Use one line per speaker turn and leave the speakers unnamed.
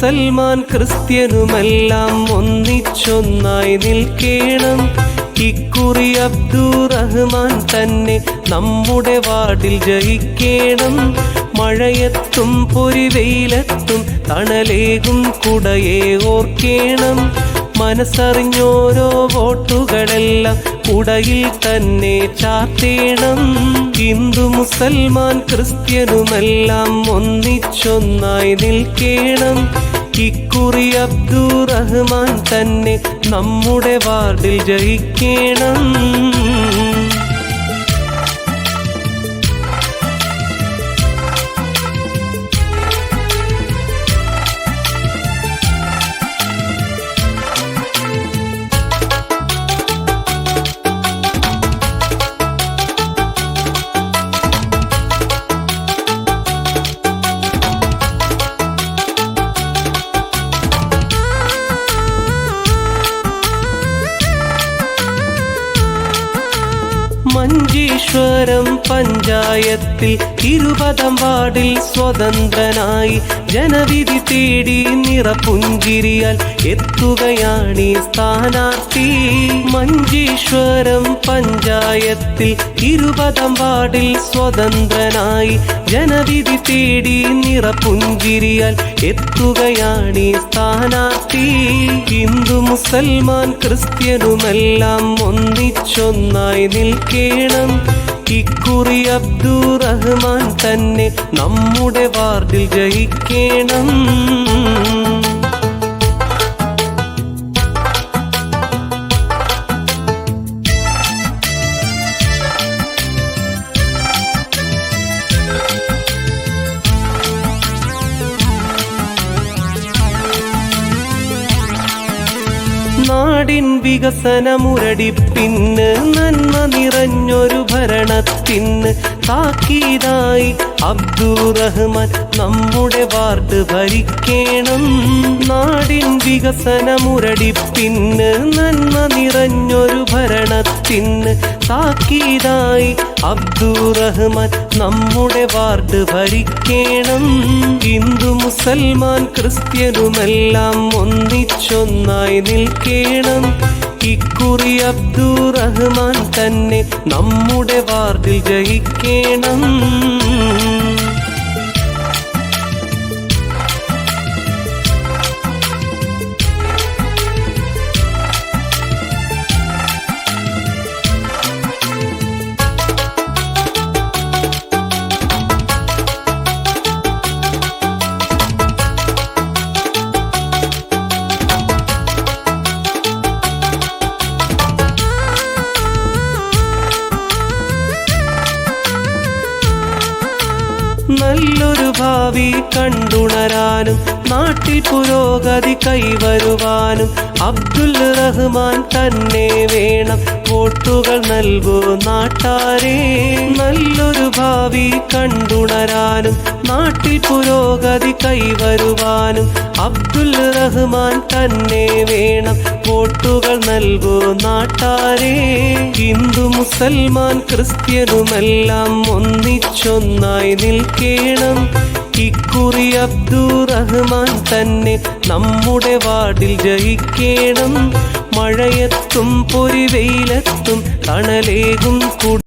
മുസൽമാൻ ക്രിസ്ത്യനുമെല്ലാം ഒന്നിച്ചൊന്നായി നിൽക്കേണം. ഇക്കുറി അബ്ദുറഹ്മാൻ തന്നെ നമ്മുടെ വാർഡിൽ ജയിക്കേണം. മഴയത്തും പൊരിവെയിലത്തും തണലേകും കുടയെ ഓർക്കേണം. മനസ്സറിഞ്ഞോരോ വോട്ടുകളെല്ലാം കുടയിൽ തന്നെ ചാർത്തേണം. ഹിന്ദു മുസൽമാൻ ക്രിസ്ത്യനുമെല്ലാം ഒന്നിച്ചൊന്നായി നിൽക്കേണം. ഇക്കുറി അബ്ദുറഹ്മാൻ തന്നെ നമ്മുടെ വാർഡിൽ ജയിക്കേണം. മഞ്ചേശ്വരം പഞ്ചായത്തിൽ 20-ാം വാർഡിൽ സ്വതന്ത്രനായി ജനവിധി തേടി നിറപുഞ്ചിരിയാൽ എത്തുകയാണീ സ്ഥാനാർത്ഥി. മഞ്ചേശ്വരം പഞ്ചായത്തിൽ 20-ാം വാർഡിൽ സ്വതന്ത്രനായി ജനവിധി തേടി നിറപുഞ്ചിരിയാൽ എത്തുകയാണീ സ്ഥാനാർത്ഥി. ഹിന്ദു മുസൽമാൻ ക്രിസ്ത്യനുമെല്ലാം ഒന്നിച്ചൊന്നായി നിൽക്കേണം. ഇക്കുറി അബ്ദുറഹ്മാൻ തന്നെ നമ്മുടെ വാർഡിൽ ജയിക്കേണം. നാടിൻ വികസനമുരടിപ്പിന് നന്മ നിറഞ്ഞൊരു ഭരണത്തിന് താക്കീതായി അബ്ദുറഹ്മാൻ നമ്മുടെ വാർഡ് ഭരിക്കേണം. നാടിൻ വികസനമുരടിപ്പിന് നന്മ നിറഞ്ഞൊരു ഭരണത്തിന് താക്കീതായി അബ്ദുറഹ്മാൻ നമ്മുടെ വാർഡ് ഭരിക്കേണം. ഹിന്ദു മുസൽമാൻ ക്രിസ്ത്യനുമെല്ലാം ഒന്നിച്ചൊന്നായി നിൽക്കേണം. ഇക്കുറി അബ്ദുറഹ്മാൻ തന്നെ നമ്മുടെ വാർഡിൽ ജയിക്കേണം. നല്ലൊരു ഭാവി കണ്ടുണരാനും നാട്ടിൽ പുരോഗതി കൈവരുവാനും അബ്ദുൽ റഹ്മാൻ തന്നെ വേണം. വോട്ടുകൾ നൽകൂ നാട്ടാരെ. നല്ലൊരു ഭാവി കണ്ടുണരാനും നാട്ടിൽ പുരോഗതി കൈവരുവാനും അബ്ദുൽ റഹ്മാൻ തന്നെ വേണം. വോട്ടുകൾ നൽകൂ നാട്ടാരെ. ഹിന്ദു മുസൽമാൻ ക്രിസ്ത്യനുമെല്ലാം ഒന്നിച്ചൊന്നായി നിൽക്കേണം. ഇക്കുറി അബ്ദുറഹ്മാൻ തന്നെ നമ്മുടെ വാർഡിൽ ജയിക്കേണം. മഴയത്തും പൊരിവെയിലത്തും തണലേകും